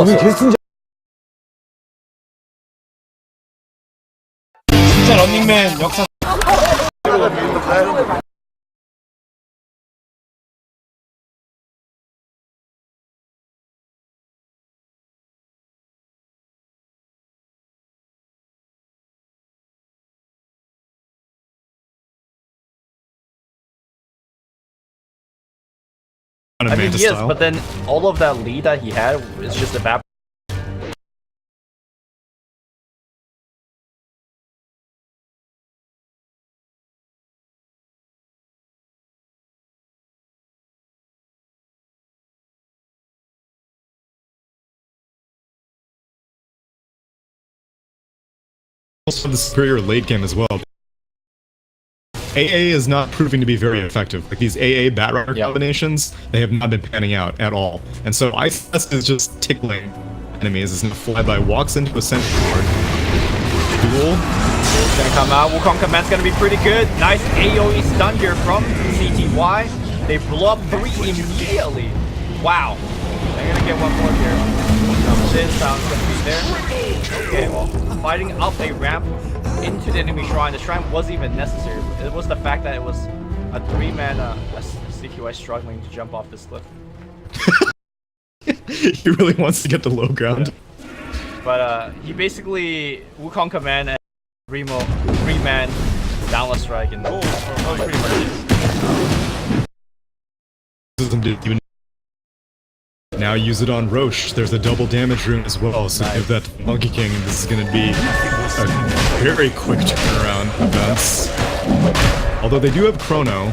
여기 결승전 진짜 런닝맨 역사. I mean, yes, but then all of that lead that he had is just evaporated. Also the superior late game as well. AA is not proving to be very effective. Like these AA Batrider combinations, they have not been panning out at all. And so Ice is just tickling enemies as Flyby walks into a sentry ward. Duel. It's gonna come out. Wukong Command's gonna be pretty good. Nice AoE stun here from CTY. They blow up 3 immediately. Wow. They're gonna get one more here. Comes in, sounds gonna be there. Okay, well, fighting up a ramp into the enemy shrine. The shrine wasn't even necessary. It was the fact that it was a 3-man CQI struggling to jump off this cliff. He really wants to get to low ground. Yeah. But he basically Wukong Command and Remo 3-man downless strike and pretty much it. Now use it on Roche. There's a double damage rune as well, so give that to Monkey King. This is going to be a very quick turnaround events. Although they do have Chrono,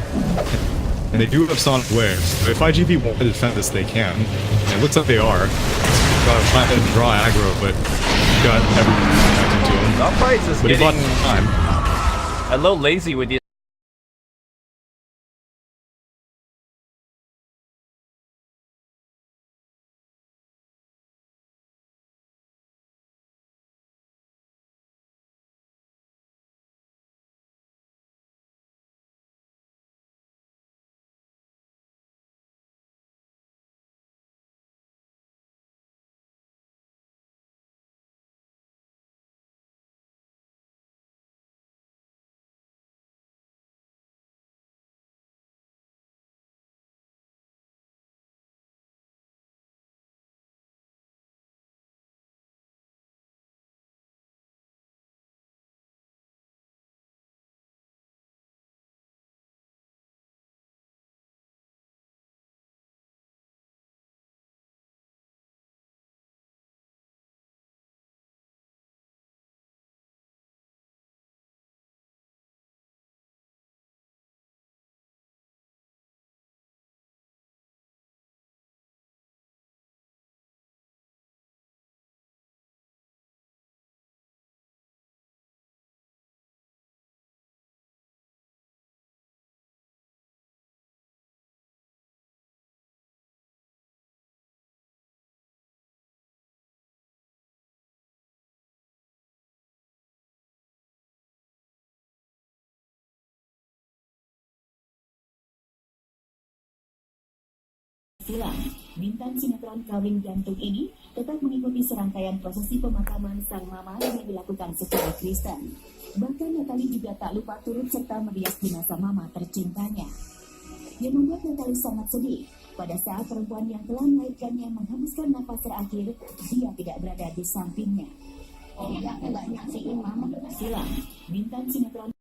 and they do have Sonic Waves, so if IG.V want to defend this, they can. And it looks like they are. Got to try and draw aggro, but got everything connected to him. Uprights is but getting time. a little lazy with the Silam, bintang sinetron Kawin Gantung ini tetap mengikuti serangkaian prosesi pemakaman sang mama yang dilakukan secara Kristen. Bahkan Natali juga tak lupa turut serta merias jenazah mama tercintanya. Yang membuat Natali sangat sedih pada saat perempuan yang telah melahirkannya menghembuskan nafas terakhir, dia tidak berada di sampingnya. Tidak banyak sih mama. Silam, bintang sinetron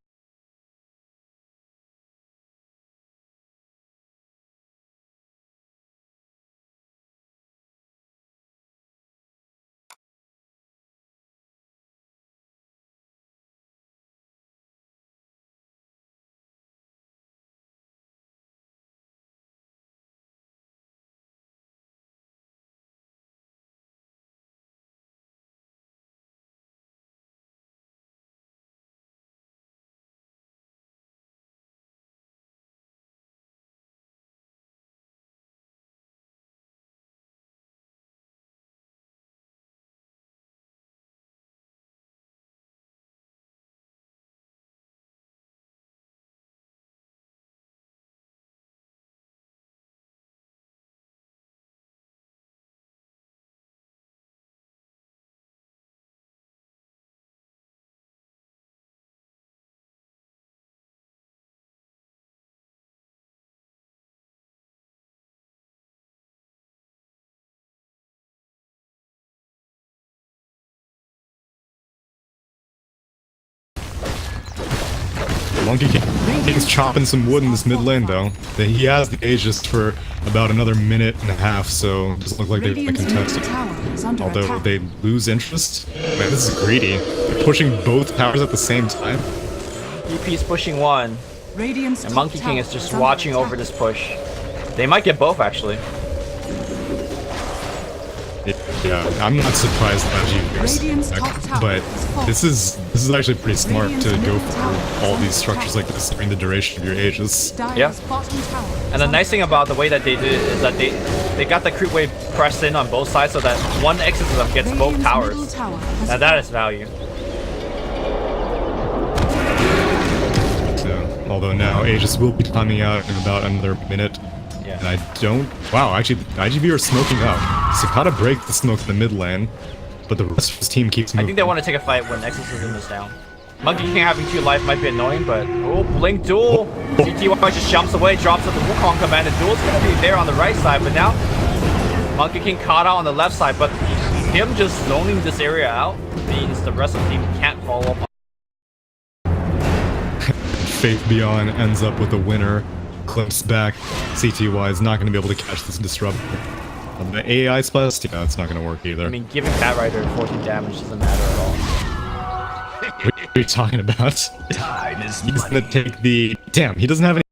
Monkey King's chopping some wood in this mid lane, though. He has the Aegis for about another minute and a half, so it doesn't look like they're going to contest it. Although they lose interest. Man, this is greedy. They're pushing both towers at the same time. DP's pushing one, and Monkey King is just watching over this push. They might get both, actually. Yeah, I'm not surprised about IG.V, but this is actually pretty smart to go for all these structures like this during the duration of your Aegis. Yeah. And the nice thing about the way that they did it is that they got the creep wave pressed in on both sides so that one exit of them gets both towers. Now that is value. So, although now Aegis will be coming out in about another minute. Yeah. And I don't... Wow, actually, IG.V are smoking up. Sakata break the smoke in the mid lane, but the rest of his team keeps moving. I think they want to take a fight when Exorcism is down. Monkey King having 2 life might be annoying, but... Oh, Blink Duel! CTY just jumps away, drops at the Wukong command, and Duel's going to be there on the right side, but now... Monkey King caught out on the left side, but him just zoning this area out means the rest of the team can't follow up. Faith Beyond ends up with a winner. Climps back. CTY is not going to be able to catch this disruptor. The AI splash, yeah, it's not going to work either. I mean, giving Bat Rider 14 damage doesn't matter at all. What are you talking about? He's going to take the... Damn, he doesn't have any...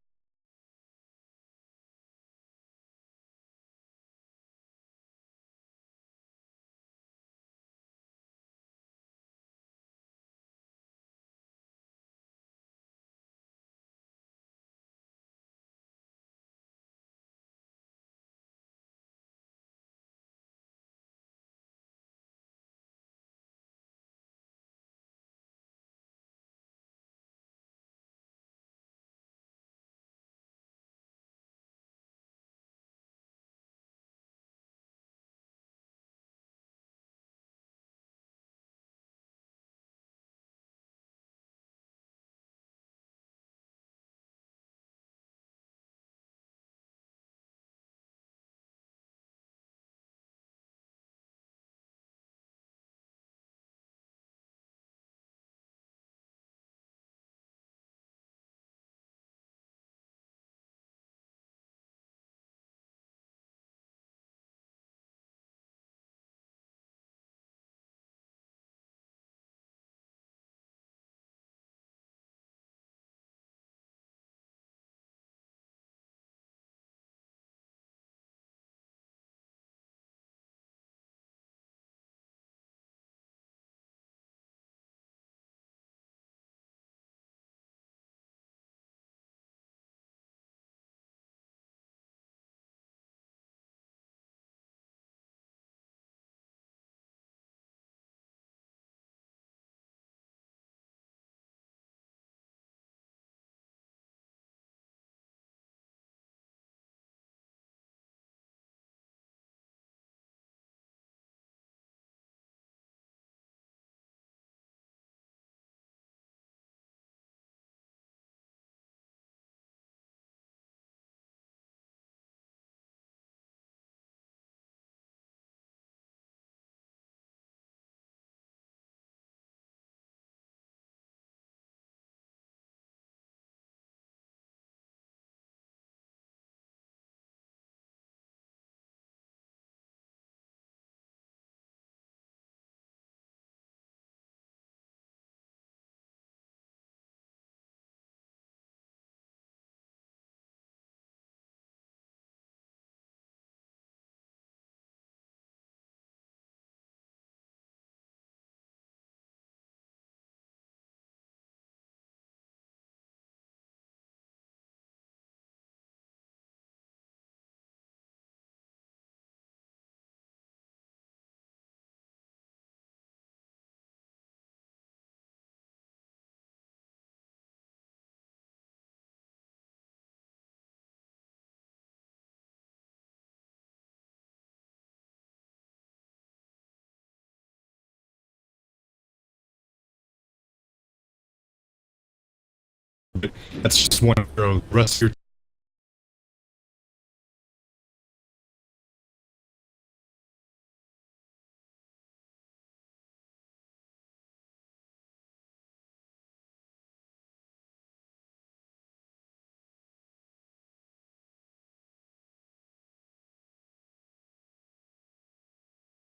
That's just one hero. The rest of your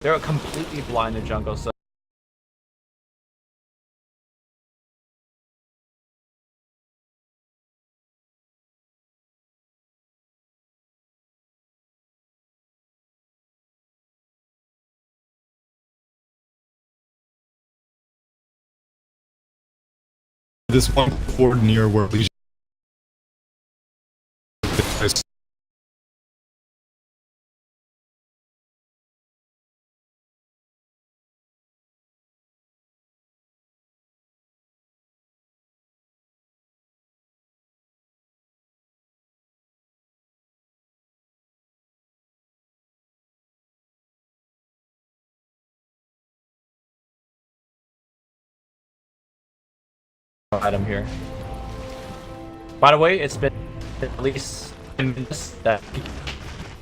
They're completely blind in jungle, so this one forward near where Legion item here. By the way, it's been at least 10 minutes that he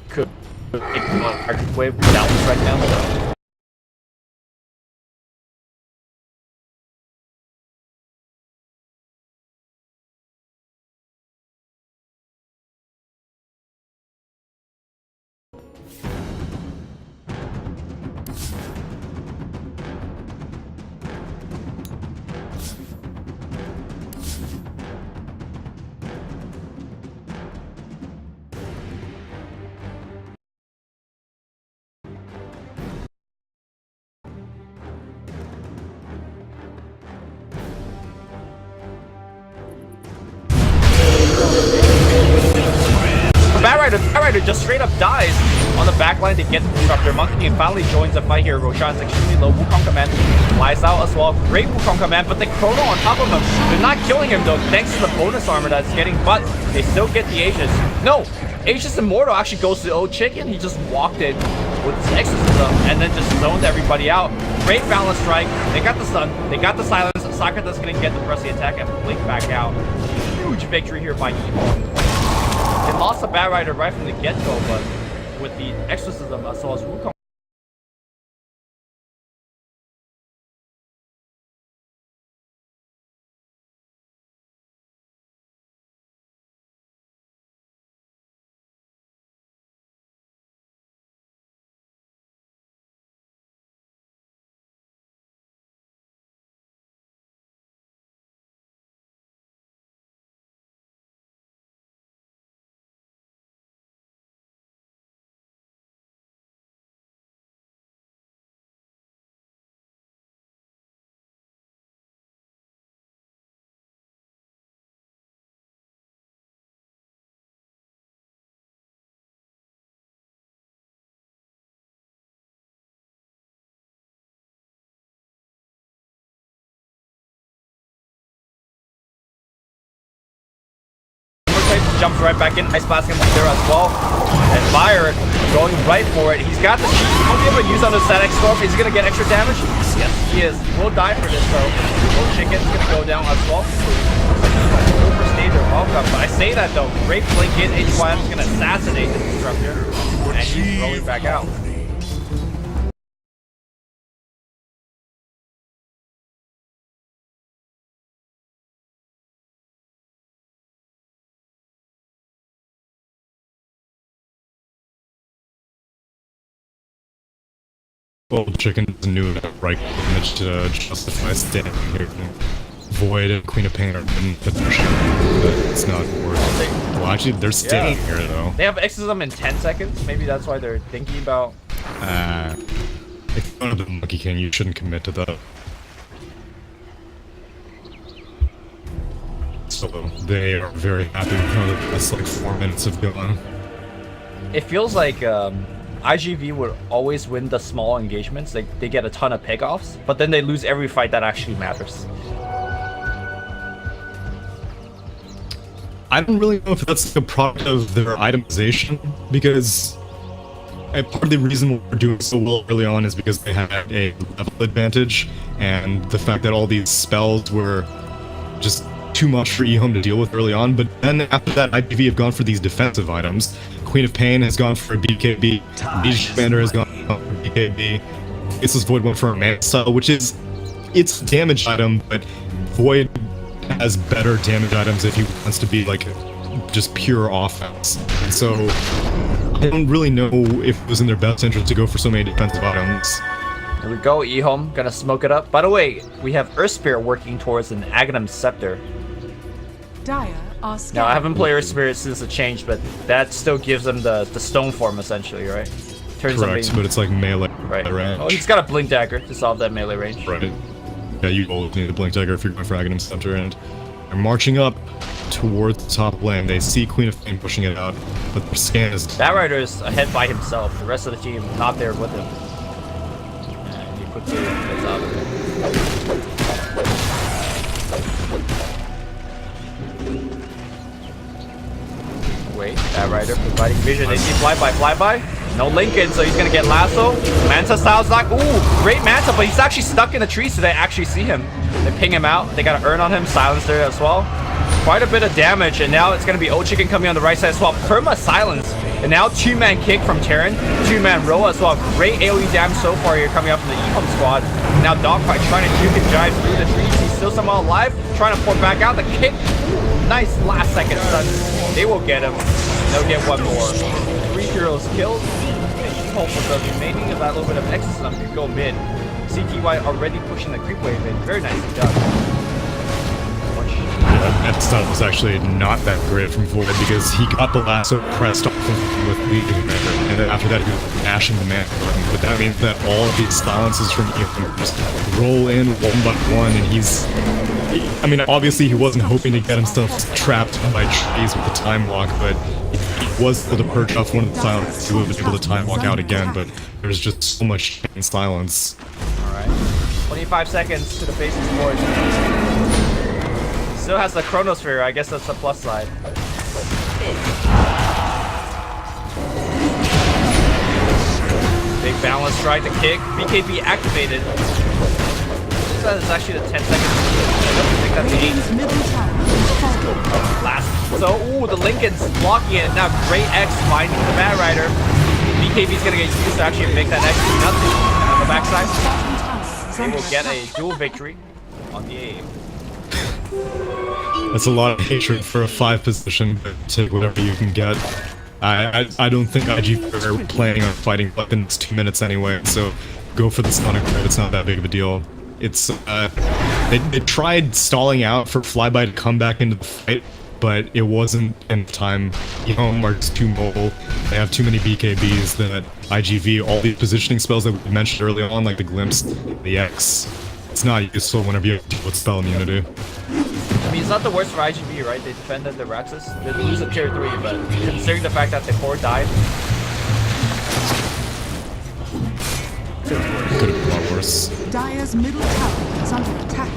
could take the wave down right now. Batrider just straight up dies on the backline to get the disruptor. Monkey King finally joins the fight here. Roshan's extremely low. Wukong command flies out as well. Great Wukong command, but the Chrono on top of him. They're not killing him though, thanks to the bonus armor that's getting, but they still get the Aegis. No, Aegis Immortal actually goes to the old chicken. He just walked in with his exorcism and then just zoned everybody out. Great balance strike. They got the stun. They got the silence. Sakata's gonna get the pressing attack and blink back out. Huge victory here by Ehome. They lost the Batrider right from the get-go, but with the exorcism as well as Wukong. Jumps right back in. Ice Blast him there as well. And Fire going right for it. He's got the sheet. He won't be able to use on the Static Storm. Is he going to get extra damage? Yes, he is. We'll die for this though. Little Chicken's going to go down as well. Overstayed their welcome. But I say that though. Great blink in. HYM is going to assassinate the Disruptor. And he's rolling back out. Well, Chicken knew that right damage to justify staying here. Void and Queen of Pain are in position, but it's not worth it. Well, actually, they're staying here though. They have exorcism in 10 seconds. Maybe that's why they're thinking about. If you want to be Monkey King, you shouldn't commit to that. So they are very happy with how the past like 4 minutes have gone. It feels like IG.V would always win the small engagements. Like they get a ton of pickoffs, but then they lose every fight that actually matters. I don't really know if that's a product of their itemization, because part of the reason we're doing so well early on is because they had a level advantage, and the fact that all these spells were just too much for Ehome to deal with early on. But then after that, IG.V have gone for these defensive items. Queen of Pain has gone for a BKB, Legion Commander has gone for a BKB, Faceless Void went for a Mana Style, which is, it's a damage item, but Void has better damage items if he wants to be like just pure offense. And so don't really know if it was in their best interest to go for so many defensive items. Here we go, Ehome, gonna smoke it up. By the way, we have Earth Spirit working towards an Aghanim Scepter. Dire are Now, I scared. haven't played Earth Spirit since the change, but that still gives them the stone form, essentially, right? Turns them Correct, being- but it's like melee right. range. Oh, he's got a Blink Dagger to solve that melee range. Right. Yeah, you always need a Blink Dagger if you're going for Aghanim Scepter, and they're marching up towards the top lane. They see Queen of Flame pushing it out, but their scan is... Bat Rider is ahead by himself. The rest of the team not there with him. And he quickly gets out of it. Wait, Bat Rider providing vision. They see flyby. No Lincoln, so he's gonna get lasso. Manta style's not. Ooh, great Manta, but he's actually stuck in the tree, so they actually see him. They ping him out. They got an Urn on him, silence there as well. Quite a bit of damage, and now it's gonna be Old Chicken coming on the right side as well. Perma silence, and now two-man kick from Terran, two-man roll as well. Great AoE damage so far here coming up from the Ehome squad. Now Dogfight trying to juke and jive through the trees. He's still somehow alive, trying to pour back out the kick. Nice last second stun. They will get him. They'll get one more. 3 heroes killed. Ehome with the remaining of that little bit of extra stun to go mid. CTY already pushing the creep wave in. Very nicely done. That stun was actually not that great from Void because he got the lasso pressed off of him with Legion Member, and then after that he was mashing the man button. But that means that all of these silences from Ehome just roll in one by one, and I mean, obviously he wasn't hoping to get himself trapped by trees with the time walk, but he was able to purge off one of the silences. He would have been able to time walk out again, but there's just so much in silence. Alright. 25 seconds to the faces boys. Still has the Chronosphere, I guess that's the plus side. Big balance strike to kick. BKB activated. That is actually the 10 seconds. I don't think that's the 8. Last. So, ooh, the Lincoln's blocking it. Now, great X finding the Bat Rider. BKB's gonna get used to actually make that X do nothing. And on the backside, they will get a dual victory on the A. That's a lot of hatred for a 5 position, but take whatever you can get. I don't think IG.V are planning on fighting like the next 2 minutes anyway, so go for the Sonic Wave. It's not that big of a deal. It's they tried stalling out for Flyby to come back into the fight, but it wasn't in time. Ehome are just too mobile. They have too many BKBs that IG.V, all the positioning spells that we mentioned early on, like the Glimpse, the X, it's not useful whenever you have to deal with spell immunity. I mean, it's not the worst for IG.V, right? They defended the Raxus. They lose a tier 3, but considering the fact that the core died, Could have been a lot worse. Dire's middle tower is under attack.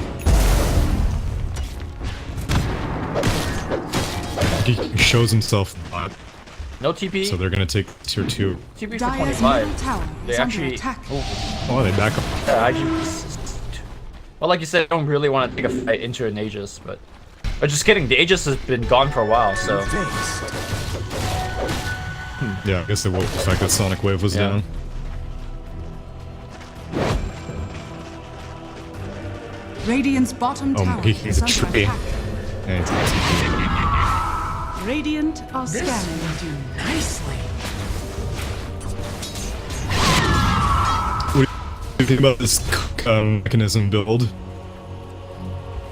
He shows himself a lot, no TP. so they're gonna take tier 2. TP for Dire's 25. middle tower They is under actually. attack. Oh, they back up. IG. Well, like you said, I don't really want to take a fight into an Aegis, but. Just kidding, the Aegis has been gone for a while, so. Yeah, I guess it will affect that Sonic Wave was Yeah. down. Radiant's bottom Oh, tower he is hits a under tree. attack. And it's Radiant are scanning you nicely. What do you think about this mechanism build?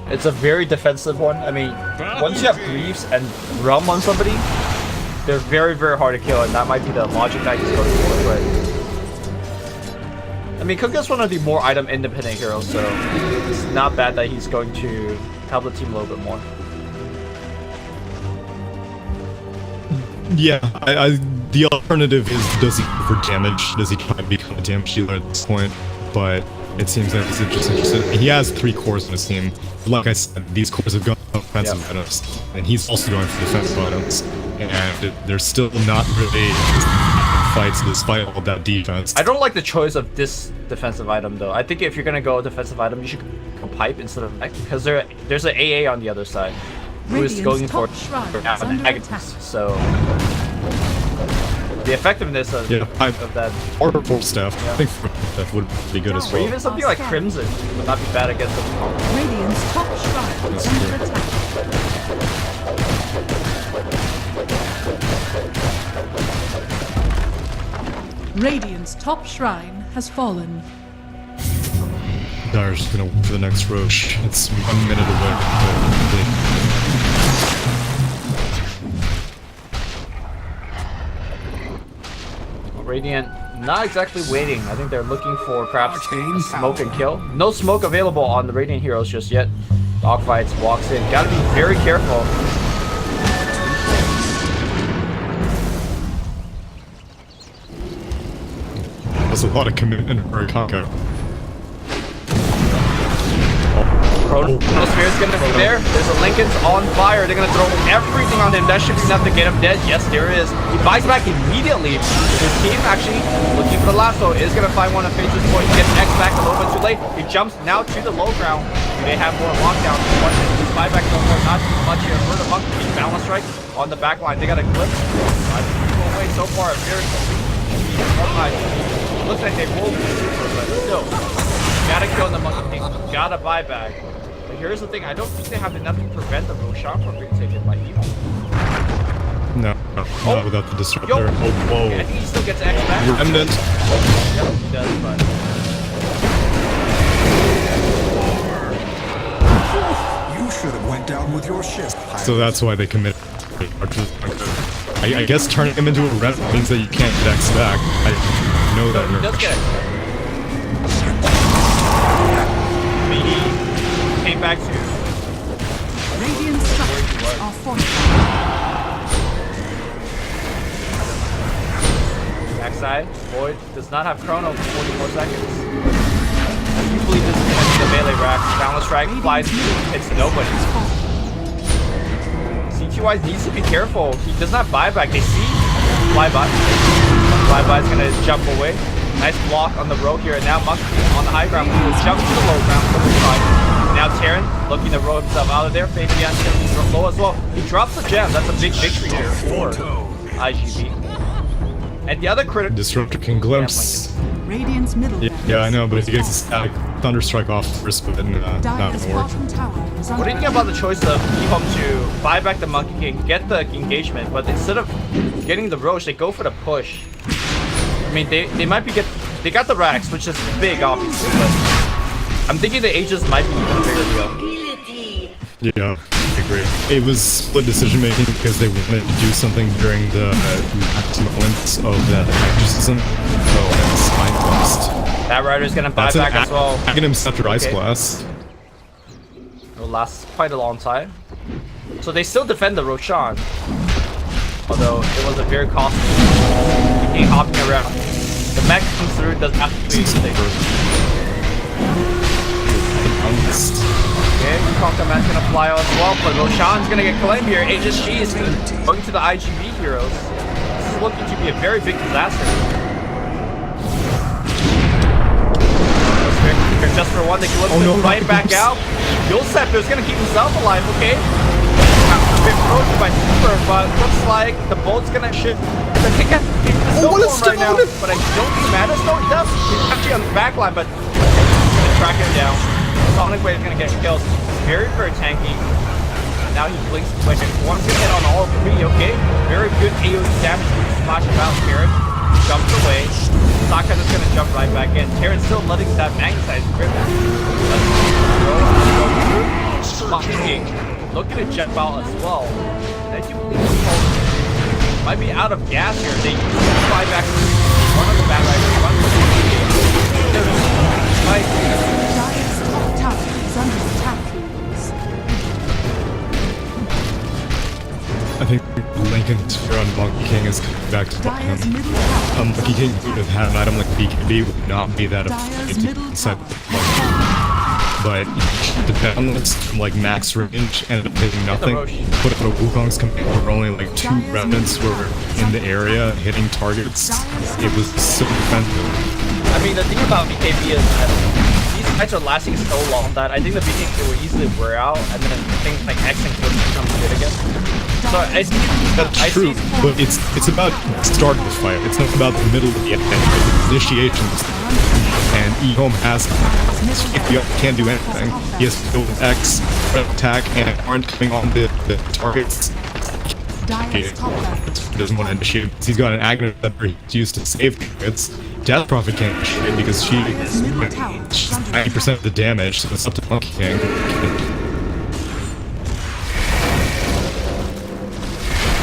It's a very defensive one. I mean, once you have Greaves and Realm on somebody, they're very, very hard to kill, and that might be the logic that he's going for, but... I mean, Kuga's one of the more item-independent heroes, so it's not bad that he's going to help the team a little bit more. Yeah, the alternative is, does he go for damage? Does he try to become a damage dealer at this point? But it seems that he's just interested. He has 3 cores in his team. Like I said, these cores have gone for offensive items, and he's also going for defensive items. And they're still not really fights despite all that defense. I don't like the choice of this defensive item, though. I think if you're going to go defensive item, you should go Pipe instead of Mech, because there's an AA on the other side who is going for Radiant's top shrine is an under Aghanim, attack. so... The effectiveness of, of that... Or full staff. I think that would be good as Or well. even something like Crimson would not be bad against them. Radiant's top shrine is under attack. Radiant's top shrine has fallen. Dire's just gonna wait for the next Roche. It's 1 minute away from complete. Radiant not exactly waiting. I think they're looking for perhaps a smoke and kill. No smoke available on the Radiant heroes just yet. Dogfights walks in. Gotta be very careful. That's a lot of commitment for a Conco. Chrono Sphere's gonna be there. There's a Lincoln's on fire. They're gonna throw everything on him. That should be enough to get him dead. Yes, there is. He buys back immediately. His team actually looking for the lasso is gonna find one of Face's point. He gets X back a little bit too late. He jumps now to the low ground. They have more lockdown. His buyback no more, not too much here. For the monkey king balance strike on the back line. They got a clip. Away so far. Very looks like they will be super, but still. Gotta kill the monkey king. Gotta buy back. But here's the thing, I don't think they have enough to prevent the Roshan from being taken by Evo. No, not without the disruptor. Oh, whoa. Okay, I think he still gets X back. Remnant. Yep, he does, but... You should have went down with your ship. So that's why they commit. I guess turning him into a red means that you can't get X back. I know that. He does get it. He came back to... Radiant structures are fortified. Backside, Void does not have Chrono for 40 more seconds. You believe this is going to be the melee rack. Balance strike flies, it's nobody. CT-wise needs to be careful. He does not buy back. They see Flyby. Flyby is going to jump away. Nice block on the road here. And now Monkey on the high ground. He will jump to the low ground for the side. Now Terran looking to roll himself out of there. Fabian's going to be low as well. He drops the gem. That's a big victory here for IG.V. And the other critical Disruptor can glimpse. Radiant's middle Yeah, I know, but if he gets a static Thunderstrike off first, but then not Dire's gonna work. bottom tower is What do under you think about the choice of Ehome to buy back the Monkey King, get the engagement, but instead of getting the Roche, they go for the push? I mean, they might be they got the racks, which is big, obviously, but I'm thinking the Aegis might be even a bigger deal. Yeah, I agree. It was split decision making because they wanted to do something during the last moments of that exorcism. So it's Spine Blast. That Rider's gonna buy back as well. Aghanim Scepter Ice Blast. It will last quite a long time. So they still defend the Roshan. Although it was a very costly. He came hopping around. The mech comes through, does absolutely nothing. Okay, Conquer Man's gonna fly out as well, but Roshan's gonna get claimed here. HSG is going to the IG.V heroes. This is looking to be a very big disaster. Just for one, they can look right back out. Yulceptor's gonna keep himself alive, okay? A bit broken by Super, but looks like the bolt's gonna shift. The kick out right now, but I don't think it matters though. He does. He's actually on the back line, but he's gonna track him down. Sonic Wave is gonna get kills. Very, very tanky. Now he blinks like one hit on all three, okay? Very good AoE damage. Smash about Terran. Jumps away. Sokka is gonna jump right back in. Terran's still letting that magnetize grip. King looking to jump out as well. And I do believe the might be out of gas here. They fly back one of the bad riders. Dire's top tower is under attack. I think Lincoln Sphere on Monkey King is coming back to bottom. Dire's middle tower. Monkey King would have had an item like BKB would not be that Dire's effective middle inside tower. but the balance from like max range ended up hitting nothing. But the Wukong's command were only like 2 remnants were in the area hitting targets. It was so defensive. I mean, the thing about BKB is that these fights are lasting so long that I think the BKB will easily wear out, and then things like X and Code become good again. So I see That's true, but it's about the start of the fight. It's not about the middle of the end. It's initiations. And Ehome has can't do anything. He has to go with X, attack, and aren't coming on the targets. Dire's top barracks. He doesn't want to initiate. He's got an Agnes that he's used to save targets. Death Prophet can't initiate because Dire's middle tower is under 90% of the damage, so it's up to Monkey King.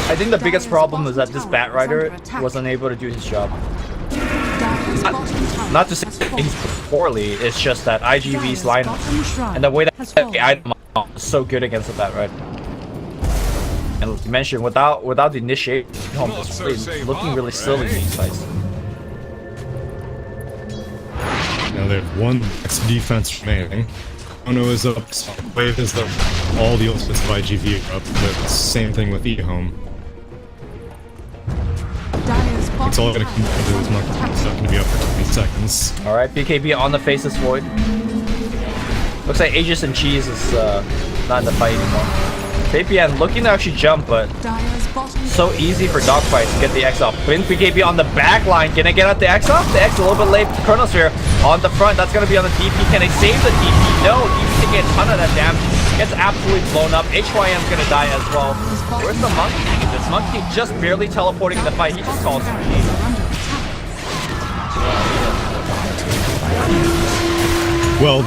I think the biggest problem is that this Bat Rider wasn't able to do his job. Dire's bottom tower Not to say has fallen. he's poorly, it's just that IG.V's Dire's line bottom shrine and the way that has the fallen. item is so good against the Bat Rider. And like you mentioned, without the initiate, it's really looking really silly in these fights. Now they have one max defense remaining. Ono is up, Wave is up, all the ultimates of IG.V are up, but same thing with Ehome. Dire's It's all bottom gonna come down to his tower Monkey is King, under so it's gonna be up for 20 seconds. Alright, BKB on the Faceless Void. Looks like Aegis and Cheese is not in the fight anymore. Fabian looking to actually jump, but Dire's bottom so easy for dogfights to get the X off. Putting BKB on the back line. Can I get out the X off? The X a little bit late. Chronosphere on the front. That's going to be on the DP. Can I save the DP? No. DP taking a ton of that damage. Gets absolutely blown up. HYM's going to die as well. Where's the Monkey King? This Monkey King just barely teleporting in the fight. He just calls for me. Well,